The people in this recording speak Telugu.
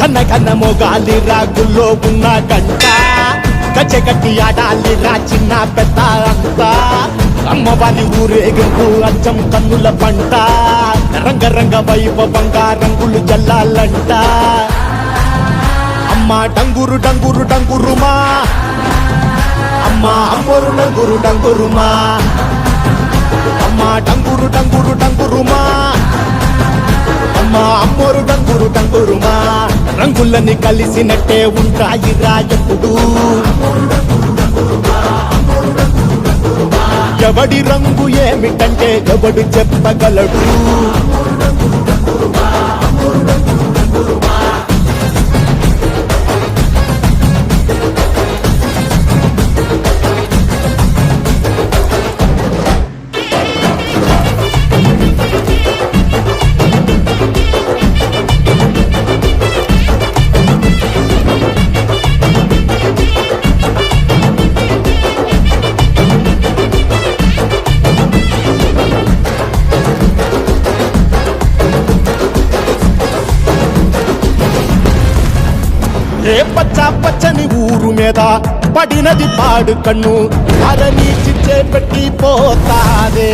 కన్న కన్న మొగాలి రాగుల్లో ఉన్న గంట గచ్చగట్టి ఆడాలి రా చిన్న పెద్ద అంతా అమ్మవారి ఊరేగింపు అచ్చం కన్నుల పంట రంగరంగ వైభవంగా రంగులు జల్లాలంట అమ్మ డంగురు డంగురు డంగురుమా అమ్మ అమ్మోరు డంగురు డంగురుమా అమ్మ డంగురు డంగురు డంగురుమా అమ్మ అమ్మోరు డంగురు డంగురుమా రంగులని కలిసినట్టే ఉంటాయి రాయప్పుడు ఎవడి రంగు ఏమిటంటే ఎవడు చెప్పగలడు ఏ పచ్చ పచ్చని ఊరు మీద పడినది పాడు కన్ను అరని చిచ్చే పెట్టి పోతాదే